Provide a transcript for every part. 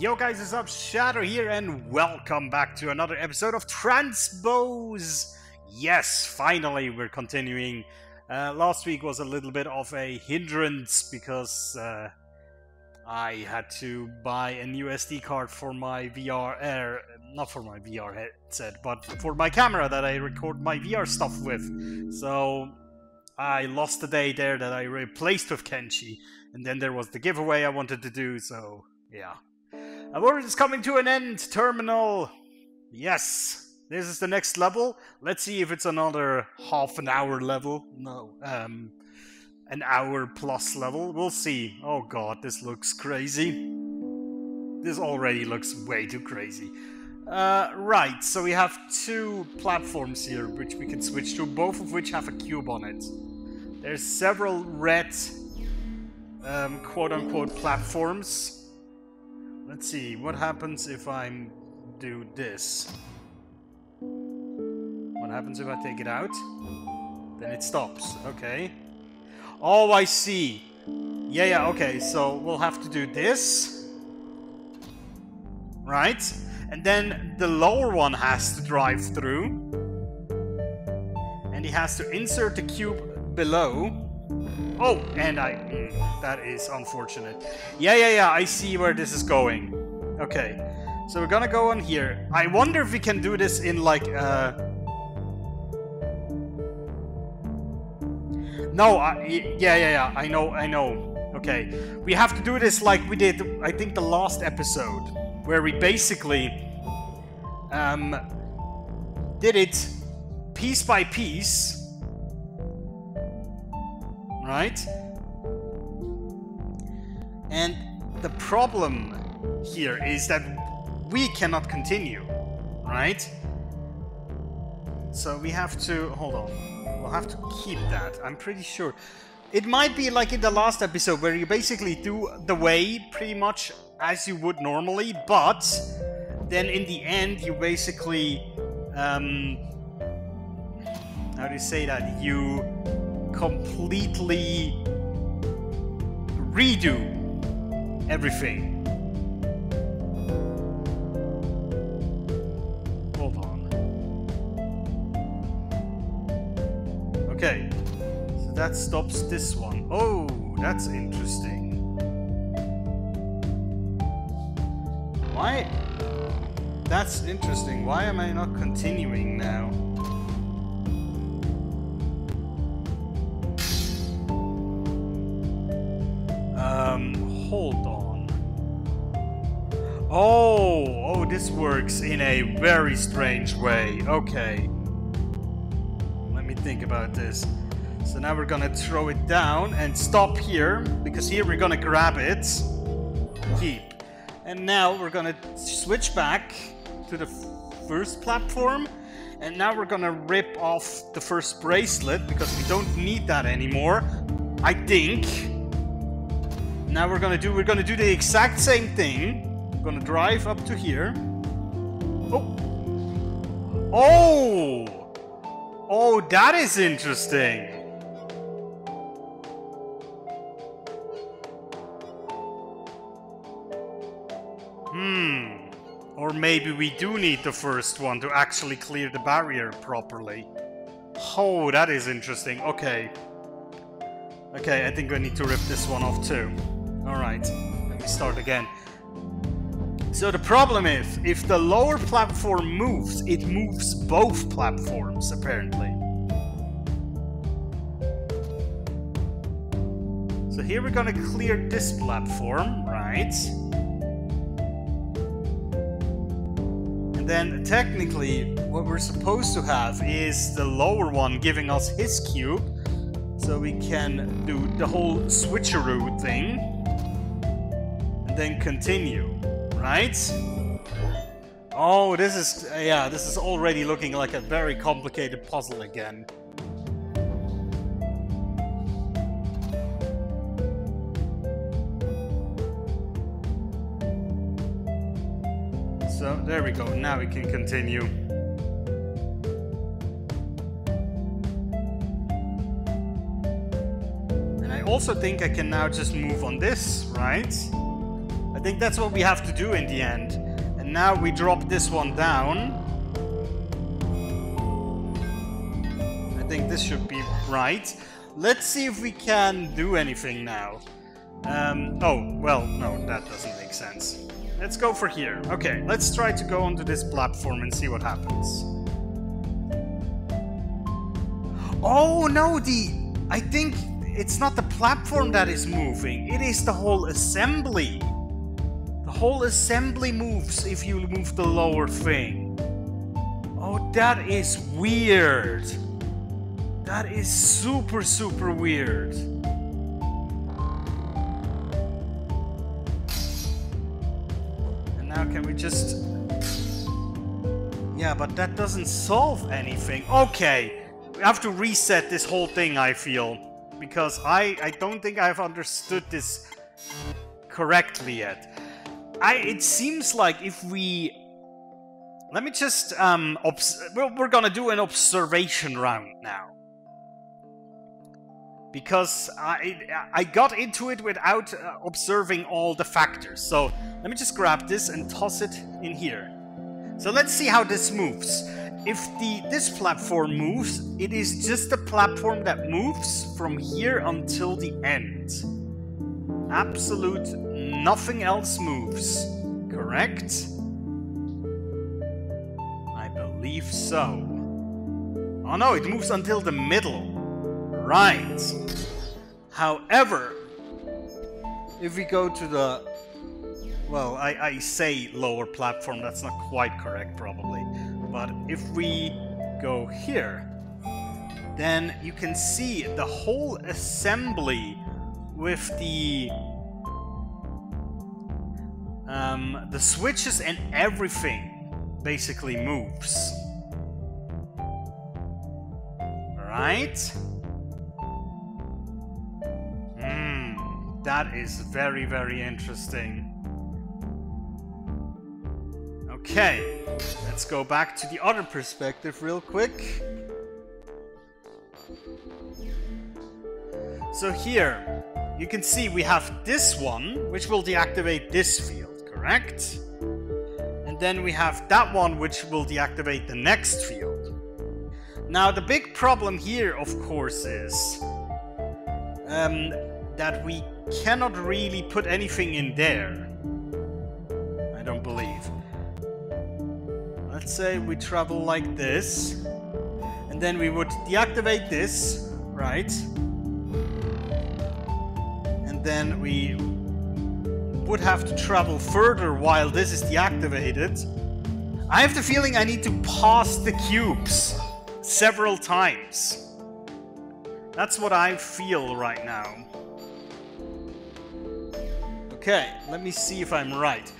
Yo guys, what's up? Shadow here and welcome back to another episode of Transpose! Yes, finally we're continuing. Last week was a little bit of a hindrance because I had to buy a new SD card for my VR, not for my VR headset, but for my camera that I record my VR stuff with. So I lost the day there that I replaced with Kenshi, and then there was the giveaway I wanted to do, so yeah. The world is coming to an end, Terminal! Yes! This is the next level. Let's see if it's another half an hour level. No, an hour plus level. We'll see. Oh god, this looks crazy. This already looks way too crazy. Right, so we have two platforms here which we can switch to, both of which have a cube on it. There's several red, quote-unquote platforms. Let's see, what happens if I do this? What happens if I take it out? Then it stops, okay. Oh, I see. Yeah, okay, so we'll have to do this. Right? And then the lower one has to drive through. And he has to insert the cube below. Oh, and that is unfortunate. Yeah, I see where this is going. Okay, so we're gonna go on here. I wonder if we can do this in like No, yeah, I know. Okay, we have to do this like we did, I think, the last episode, where we basically did it piece by piece. Right? And the problem here is that we cannot continue, right? So we have to, hold on, we'll have to keep that, I'm pretty sure. It might be like in the last episode where you basically do the way pretty much as you would normally, but then in the end you basically, how do you say that? You completely redo everything. Hold on. Okay, so that stops this one. Oh, that's interesting. Why? That's interesting. Why am I not continuing now? Hold on. Oh, this works in a very strange way. Okay. Let me think about this. So now we're gonna throw it down and stop here, because here we're gonna grab it. Keep. And now we're gonna switch back to the first platform. And now we're gonna rip off the first bracelet, because we don't need that anymore, I think. Now we're gonna do the exact same thing. We're gonna drive up to here. Oh, that is interesting. Or maybe we do need the first one to actually clear the barrier properly. Oh, that is interesting. Okay, I think we need to rip this one off too. Alright, let me start again. So the problem is, if the lower platform moves, it moves both platforms, apparently. So here we're gonna clear this platform, right? And then technically, what we're supposed to have is the lower one giving us his cube, so we can do the whole switcheroo thing. And then continue, right? Oh, this is already looking like a very complicated puzzle again. So, there we go, now we can continue. And I also think I can now just move on this, right? I think that's what we have to do in the end. And now we drop this one down. I think this should be right. Let's see if we can do anything now. Oh, well, no, that doesn't make sense. Let's go for here. Okay, let's try to go onto this platform and see what happens. Oh, no, I think it's not the platform that is moving. It is the whole assembly. The whole assembly moves if you move the lower thing. Oh, that is weird. That is super, super weird. And now can we just... Yeah, but that doesn't solve anything. Okay. We have to reset this whole thing, I feel, because I don't think I've understood this correctly yet. It seems like if we... Let me just... we're gonna do an observation round now. Because I got into it without observing all the factors. So let me just grab this and toss it in here. So let's see how this moves. If this platform moves, it is just the platform that moves from here until the end. Absolute nothing else moves. Correct? I believe so. Oh no, it moves until the middle. Right. However, if we go to the... Well, I say lower platform, that's not quite correct probably. But if we go here, then you can see the whole assembly with the switches and everything basically moves. Right? That is very, very interesting. Okay, let's go back to the other perspective real quick. So here, you can see we have this one, which will deactivate this field, correct? And then we have that one, which will deactivate the next field. Now, the big problem here, of course, is that we cannot really put anything in there. I don't believe. Let's say we travel like this, and then we would deactivate this, right? And then we would have to travel further while this is deactivated. I have the feeling I need to pass the cubes several times. That's what I feel right now. Okay, let me see if I'm right.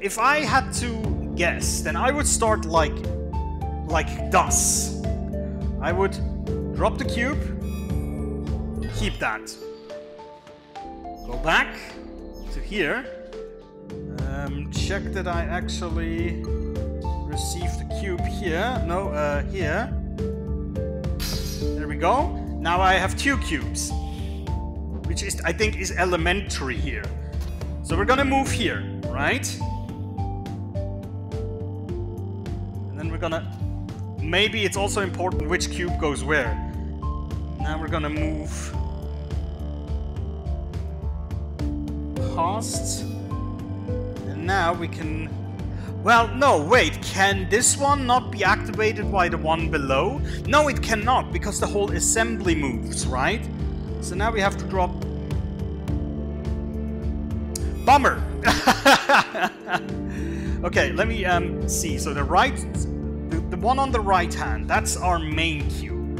If I had to guess, then I would start like thus. I would drop the cube, keep that. Go back to here. Check that I actually received the cube here. No, here. There we go. Now I have 2 cubes, which is, I think, is elementary here. So we're gonna move here, right? And then we're gonna... Maybe it's also important which cube goes where. Now we're gonna move past. And now we can... Well, no, wait. Can this one not be activated by the one below? No, it cannot, because the whole assembly moves, right? So now we have to drop... Bummer! Okay, let me see. So the one on the right hand, that's our main cube.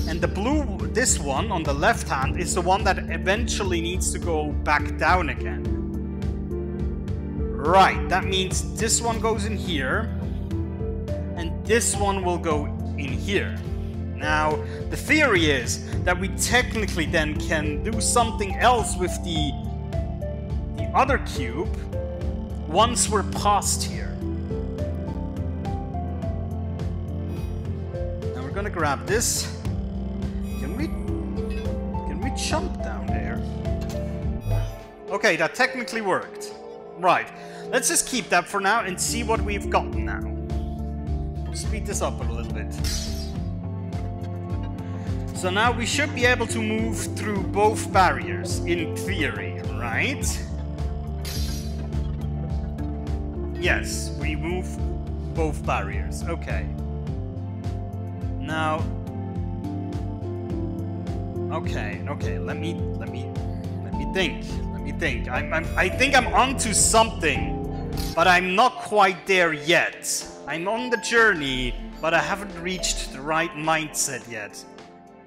And the blue, this one on the left hand, is the one that eventually needs to go back down again. Right, that means this one goes in here, and this one will go in here. Now, the theory is that we technically then can do something else with the other cube once we're past here. Now we're gonna grab this. Can we jump down there? Okay, that technically worked. Right. Let's just keep that for now and see what we've gotten now. Speed this up a little bit. So now we should be able to move through both barriers, in theory, right? Yes, we move both barriers. Okay. Now... Okay, let me think. I think I'm onto something, but I'm not quite there yet. I'm on the journey, but I haven't reached the right mindset yet.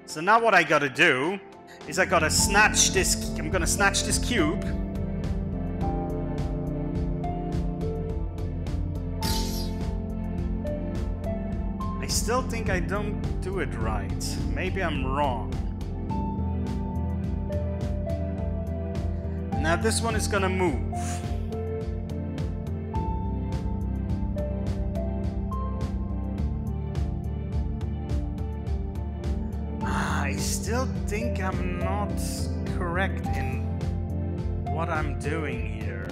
So now what I gotta do is I gotta snatch this. I'm gonna snatch this cube. I still think I don't do it right. Maybe I'm wrong. Now this one is gonna move. I still think I'm not correct in what I'm doing here.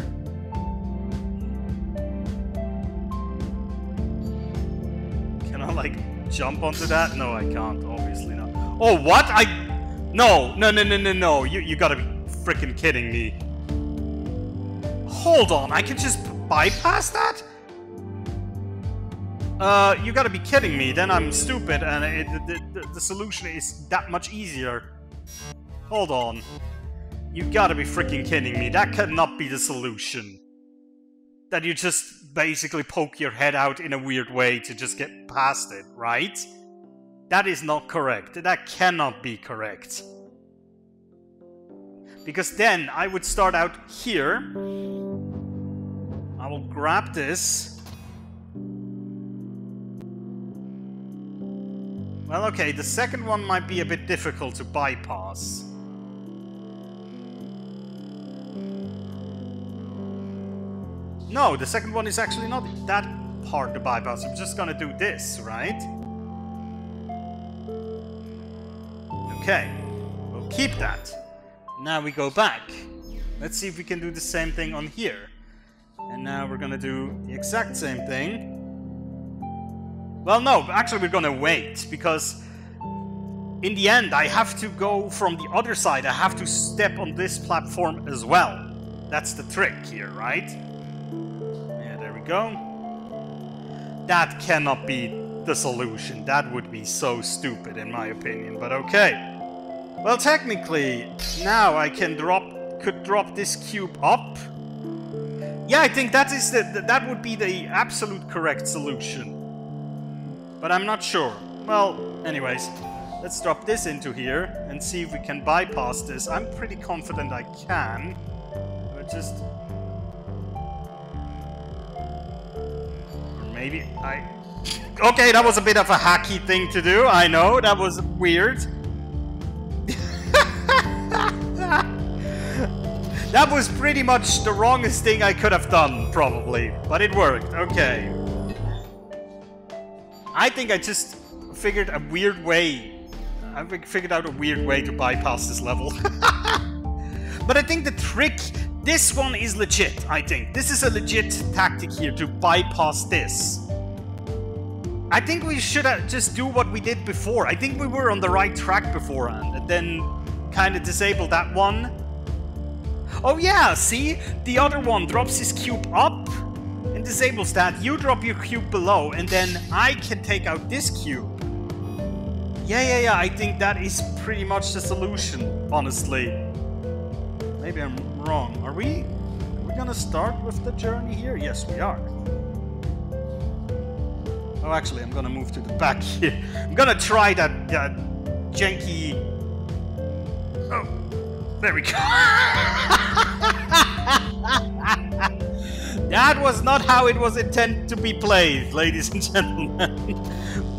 Can I like jump onto that? No, I can't, obviously not. Oh, what? No, you gotta be freaking kidding me. Hold on, I can just bypass that? You gotta be kidding me. Then I'm stupid and the solution is that much easier. Hold on. You gotta be freaking kidding me. That cannot be the solution. That you just basically poke your head out in a weird way to just get past it, right? That is not correct. That cannot be correct. Because then I would start out here. I will grab this. Well, okay, the second one might be a bit difficult to bypass. No, the second one is actually not that hard to bypass. I'm just gonna do this, right? Okay, we'll keep that. Now we go back. Let's see if we can do the same thing on here. And now we're gonna do the exact same thing. Well, no, actually we're gonna wait, because in the end I have to go from the other side. I have to step on this platform as well. That's the trick here, right? Yeah, there we go. That cannot be the solution. That would be so stupid in my opinion, but okay. Well, technically, now I could drop this cube up. Yeah, I think that is that would be the absolute correct solution. But I'm not sure. Well, anyways, let's drop this into here and see if we can bypass this. I'm pretty confident I can. But just... Or maybe I... Okay, that was a bit of a hacky thing to do. I know, that was weird. That was pretty much the wrongest thing I could have done, probably. But it worked, okay. I think I just figured a weird way. I figured out a weird way to bypass this level. But I think the trick, this one is legit, I think. This is a legit tactic here to bypass this. I think we should just do what we did before. I think we were on the right track beforehand, and then kind of disable that one. Oh yeah, see? The other one drops his cube up and disables that. You drop your cube below, and then I can take out this cube. Yeah, I think that is pretty much the solution, honestly. Maybe I'm wrong. Are we gonna start with the journey here? Yes, we are. Oh, actually, I'm gonna move to the back here. I'm gonna try that janky... Oh, there we go. That was not how it was intended to be played, ladies and gentlemen.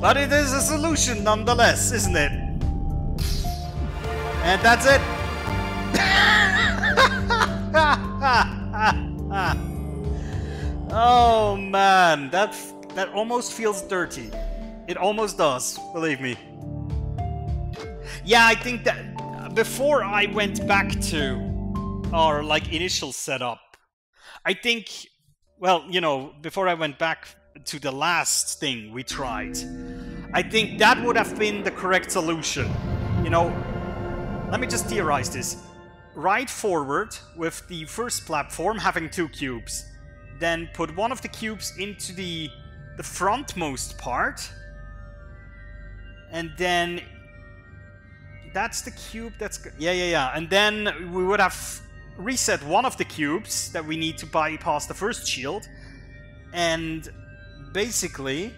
But it is a solution nonetheless, isn't it? And that's it. Oh man, that almost feels dirty. It almost does, believe me. Yeah, I think that before I went back to our like initial setup. I think, well, you know, before I went back to the last thing we tried, I think that would have been the correct solution. You know, let me just theorize this. Ride forward with the first platform having 2 cubes. Then put one of the cubes into the frontmost part. And then that's the cube that's... Yeah. And then we would have reset one of the cubes that we need to bypass the first shield. And basically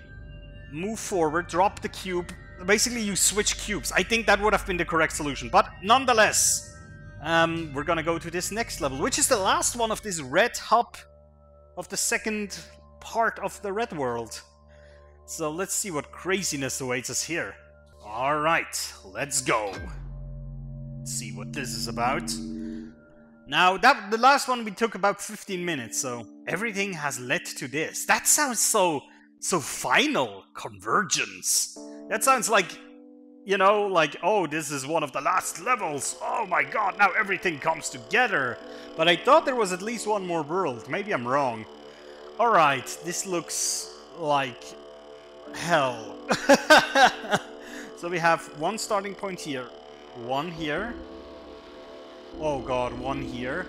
move forward, drop the cube. Basically you switch cubes. I think that would have been the correct solution. But nonetheless, we're gonna go to this next level, which is the last one of this red hub of the second part of the red world. So let's see what craziness awaits us here. Alright, let's go. Let's see what this is about. Now, the last one we took about 15 minutes, so everything has led to this. That sounds so final. Convergence. That sounds like, you know, like, oh, this is one of the last levels. Oh my god, now everything comes together. But I thought there was at least one more world. Maybe I'm wrong. Alright, this looks like hell. So we have one starting point here, one here. Oh god, one here,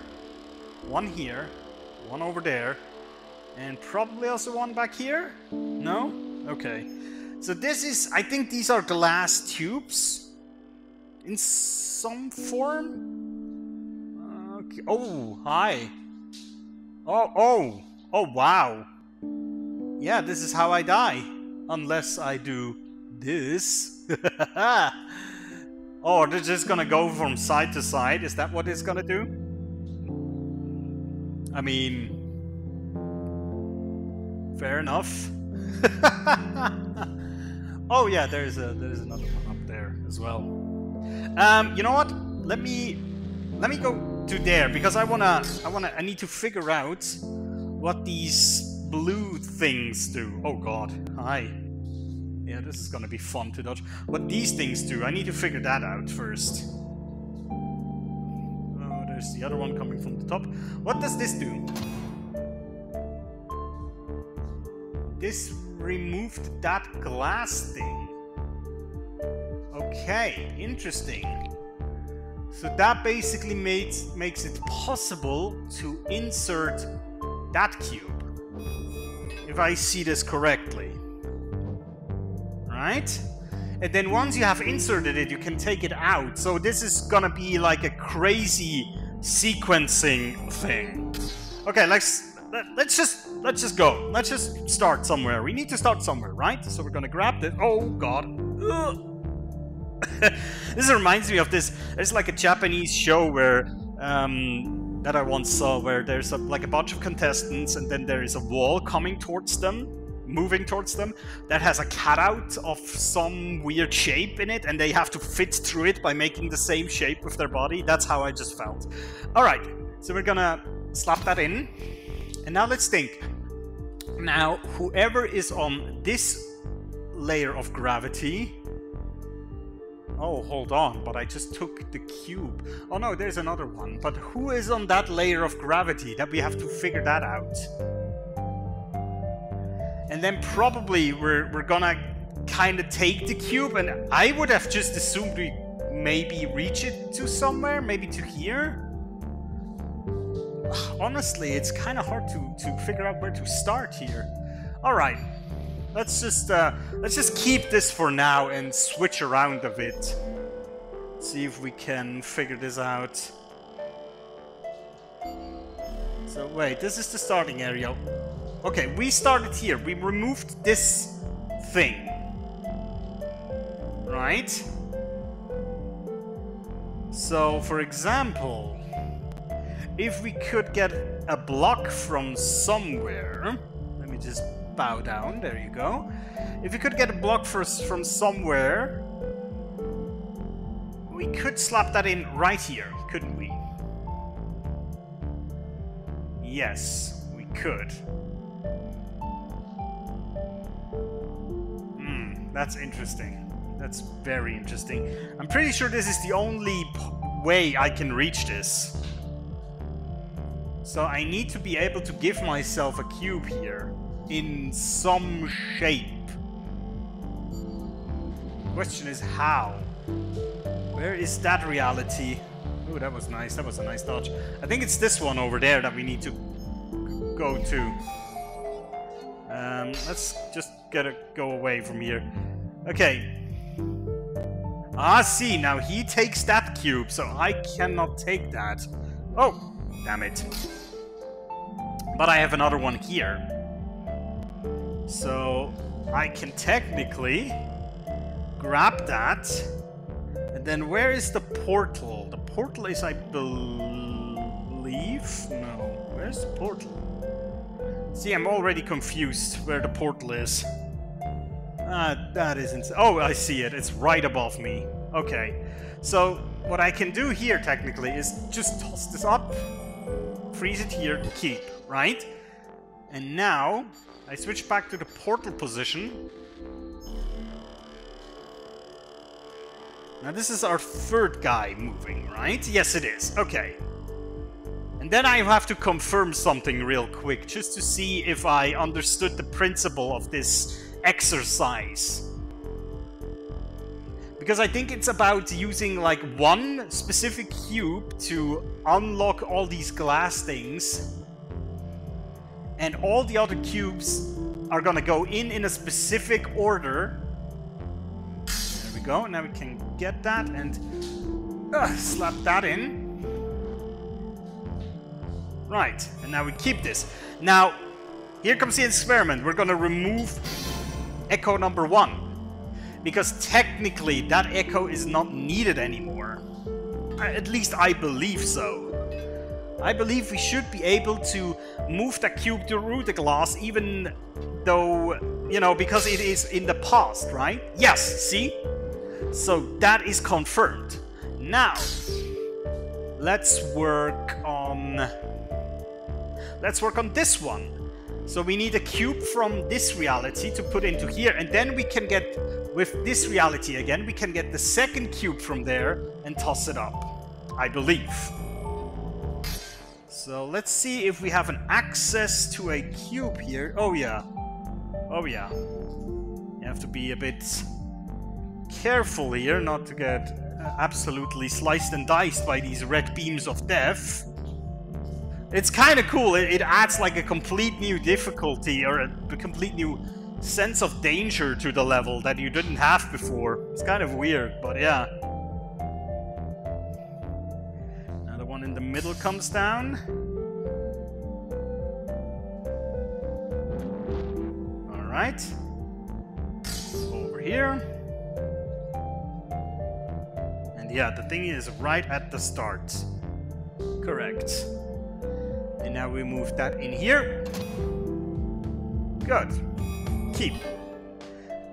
one over there, and probably also one back here? No? Okay. So this is, I think these are glass tubes in some form. Okay. Oh, hi. Oh, wow. Yeah, this is how I die. Unless I do this. Oh, they're just gonna go from side to side? Is that what it's gonna do? I mean... fair enough. Oh yeah, there's another one up there as well. You know what? Let me go to there, because I need to figure out what these blue things do. Oh god, hi. Yeah, this is gonna be fun to dodge. What these things do, I need to figure that out first. Oh, there's the other one coming from the top. What does this do? This removed that glass thing. Okay, interesting. So that basically makes it possible to insert that cube. If I see this correctly. Right? And then once you have inserted it, you can take it out. So this is gonna be like a crazy sequencing thing. Okay, let's just go. Let's just start somewhere. We need to start somewhere, right? So we're gonna grab this. Oh god. This reminds me of this. There's like a Japanese show where that I once saw, where there's like a bunch of contestants, and then there is a wall coming towards them. Moving towards them, that has a cutout of some weird shape in it, and they have to fit through it by making the same shape with their body. That's how I just felt. Alright, so we're gonna slap that in. And now let's think. Now, whoever is on this layer of gravity... Oh, hold on, but I just took the cube. Oh no, there's another one. But who is on that layer of gravity? That we have to figure that out. And then probably we're gonna kind of take the cube, and I would have just assumed we maybe reach it to somewhere, maybe to here. Honestly, it's kind of hard to figure out where to start here. All right, let's just keep this for now and switch around a bit. See if we can figure this out. So wait, this is the starting area. Okay, we started here. We removed this thing. Right? So, for example, if we could get a block from somewhere... Let me just bow down. There you go. If we could get a block from somewhere, we could slap that in right here, couldn't we? Yes, we could. That's interesting. That's very interesting. I'm pretty sure this is the only way I can reach this. So I need to be able to give myself a cube here. In some shape. Question is how? Where is that reality? Oh, that was nice. That was a nice dodge. I think it's this one over there that we need to go to. Let's just go away from here. Okay. Ah, see, now he takes that cube, so I cannot take that. Oh, damn it. But I have another one here. So I can technically grab that. And then where is the portal? The portal is, I believe... No. Where's the portal? See, I'm already confused where the portal is. That isn't... Oh, I see it. It's right above me. Okay. So what I can do here, technically, is just toss this up. Freeze it here. Keep. Right? And now... I switch back to the portal position. Now this is our third guy moving, right? Yes, it is. Okay. And then I have to confirm something real quick, just to see if I understood the principle of this exercise. Because I think it's about using like one specific cube to unlock all these glass things. And all the other cubes are gonna go in a specific order. There we go. Now we can get that and slap that in. Right. And now we keep this. Now, here comes the experiment. We're gonna remove echo number 1. Because technically that echo is not needed anymore. At least I believe so. I believe we should be able to move the cube through the glass, even though, you know, because it is in the past, right? Yes, see? So that is confirmed. Now, let's work on this one. So we need a cube from this reality to put into here, and then we can get, with this reality again, we can get the second cube from there and toss it up, I believe. So let's see if we have an access to a cube here. Oh yeah. Oh yeah. You have to be a bit careful here not to get absolutely sliced and diced by these red beams of death. It's kind of cool. It adds like a complete new difficulty or a complete new sense of danger to the level that you didn't have before. It's kind of weird, but yeah. Now the one in the middle comes down. Alright. Over here. And yeah, the thing is right at the start. Correct. And now we move that in here. Good. Keep.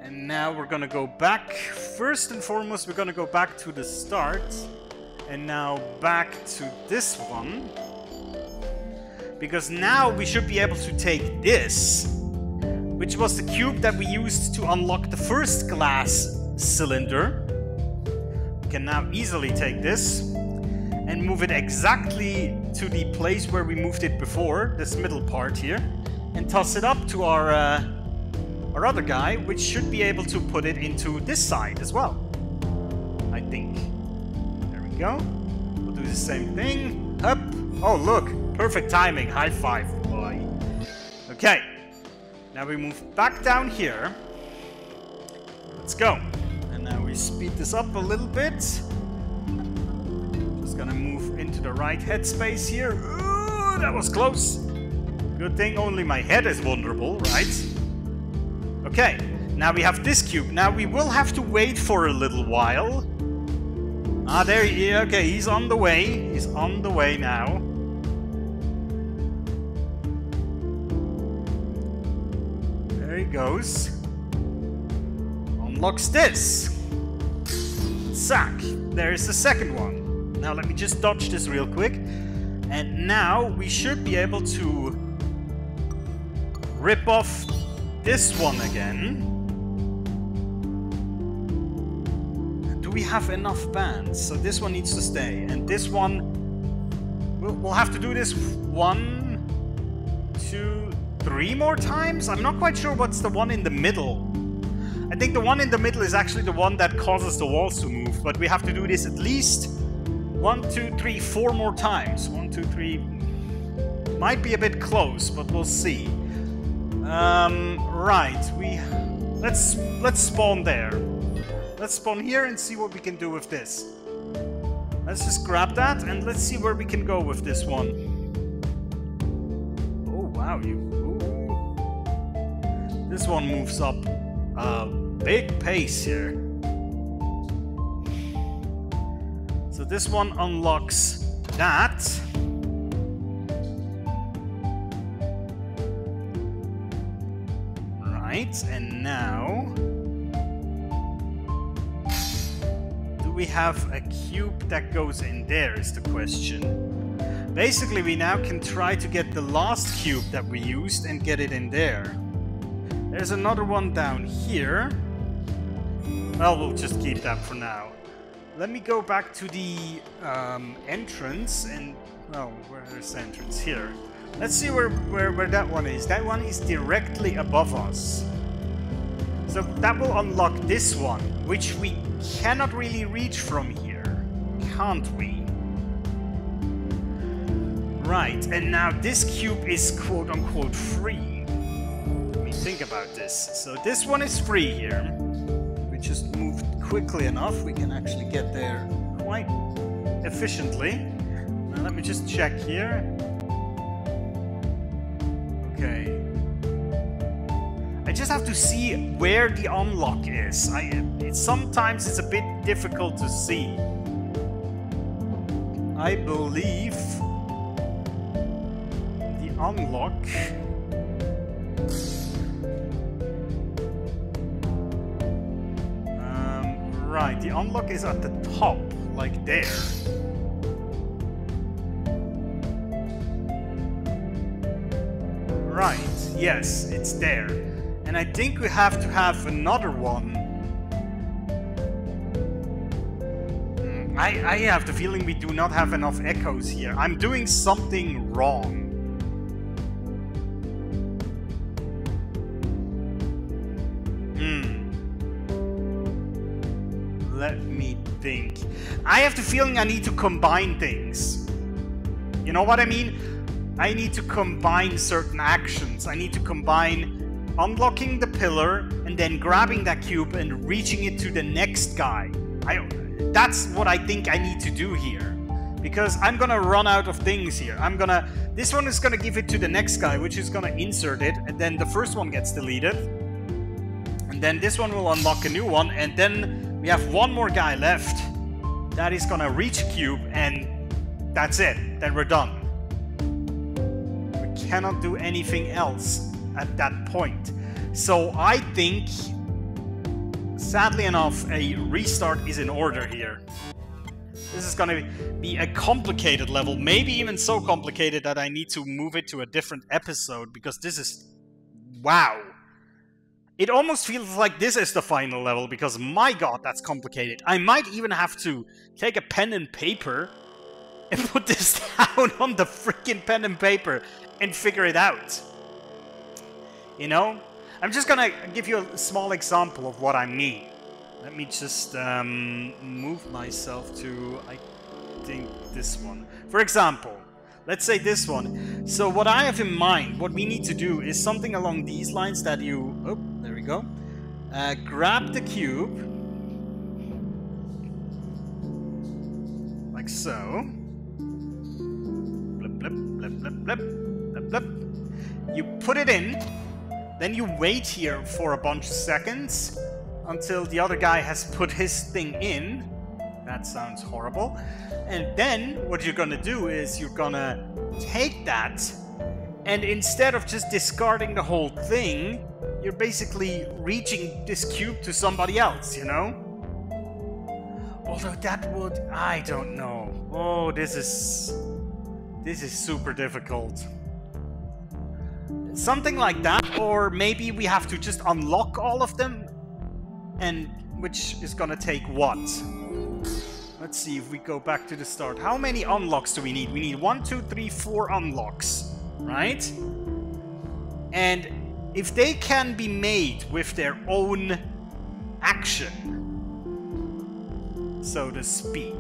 And now we're gonna go back. First and foremost, we're gonna go back to the start. And now back to this one. Because now we should be able to take this, which was the cube that we used to unlock the first glass cylinder. We can now easily take this and move it exactly to the place where we moved it before, this middle part here, and toss it up to our other guy, which should be able to put it into this side as well, I think. There we go. We'll do the same thing. Up. Oh, look. Perfect timing. High five, boy. Okay. Now we move back down here. Let's go. And now we speed this up a little bit. Just gonna move into the right headspace here. Ooh, that was close. Good thing only my head is vulnerable, right? Okay, now we have this cube. Now we will have to wait for a little while. Ah, there he is. Okay, he's on the way. He's on the way now. There he goes. Unlocks this. Sack. There's the second one. Now let me just dodge this real quick. And now we should be able to rip off this one again. Do we have enough bands? So this one needs to stay. And this one We'll have to do this 1, 2, 3 more times? I'm not quite sure what's the one in the middle. I think the one in the middle is actually the one that causes the walls to move, but we have to do this at least 1, 2, 3, 4 more times. 1, 2, 3... Might be a bit close, but we'll see. Right, let's spawn there. Let's spawn here and see what we can do with this. Let's just grab that and let's see where we can go with this one. Oh wow, this one moves up a big pace here. So this one unlocks that. Right, and now... do we have a cube that goes in there is the question. Basically, we now can try to get the last cube that we used and get it in there. There's another one down here. Well, we'll just keep that for now. Let me go back to the entrance and... oh, where's the entrance? Here. Let's see where that one is. That one is directly above us. So that will unlock this one, which we cannot really reach from here. Can't we? Right, and now this cube is quote-unquote free. Let me think about this. So this one is free here. We just moved quickly enough. We can actually get there quite efficiently. Now let me just check here. Okay. I just have to see where the unlock is. Sometimes it's a bit difficult to see. I believe the unlock... right, the unlock is at the top, like there. Right, yes, it's there. And I think we have to have another one. I have the feeling we do not have enough echoes here. I'm doing something wrong. Let me think. I have the feeling I need to combine things. You know what I mean? I need to combine certain actions. I need to combine unlocking the pillar and then grabbing that cube and reaching it to the next guy. That's what I think I need to do here. Because I'm gonna run out of things here. This one is gonna give it to the next guy, which is gonna insert it, and then the first one gets deleted. And then this one will unlock a new one, and then we have one more guy left. That is gonna reach a cube, and that's it. Then we're done. We cannot do anything else at that point. So I think, sadly enough, a restart is in order here. This is gonna be a complicated level, maybe even so complicated that I need to move it to a different episode, because this is... wow. It almost feels like this is the final level, because my god, that's complicated. I might even have to take a pen and paper and put this down on the freaking pen and paper and figure it out. You know? I'm just gonna give you a small example of what I mean. Let me just move myself to, I think, this one. For example, let's say this one. So what I have in mind, what we need to do is something along these lines that you... oh, there we go. Grab the cube. Like so. Blip, blip, blip, blip, blip, blip, blip. You put it in. Then you wait here for a bunch of seconds until the other guy has put his thing in. That sounds horrible. And then what you're gonna do is you're gonna take that, and instead of just discarding the whole thing, you're basically reaching this cube to somebody else, you know? Although that would... I don't know. Oh, this is super difficult. Something like that, or maybe we have to just unlock all of them, and which is gonna take what? Let's see if we go back to the start. How many unlocks do we need? We need 1, 2, 3, 4 unlocks, right? And if they can be made with their own action, so to speak,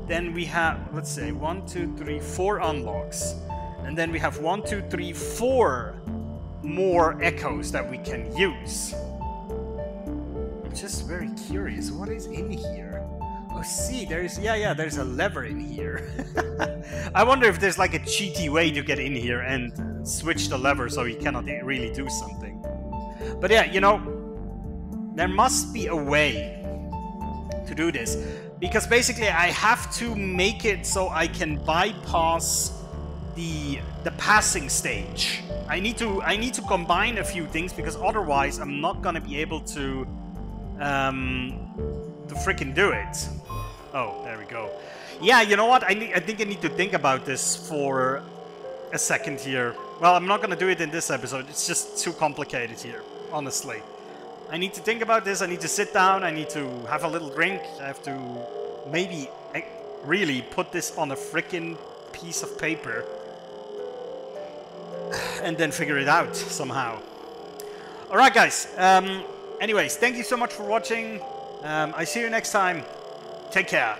then we have, let's say, 1, 2, 3, 4 unlocks. And then we have 1, 2, 3, 4 more echoes that we can use. I'm just very curious. What is in here? Oh, see, there's, there's a lever in here. I wonder if there's like a cheaty way to get in here and switch the lever so you cannot really do something. But yeah, you know, there must be a way to do this, because basically I have to make it so I can bypass the passing stage. I need to combine a few things, because otherwise I'm not gonna be able to freaking do it. Oh, there we go. Yeah, you know what? I think I need to think about this for a second here. Well, I'm not gonna do it in this episode. It's just too complicated here, honestly. I need to think about this. I need to sit down. I need to have a little drink. I have to maybe really put this on a freaking piece of paper and then figure it out somehow. Alright, guys. Anyways, thank you so much for watching. I see you next time. Take care.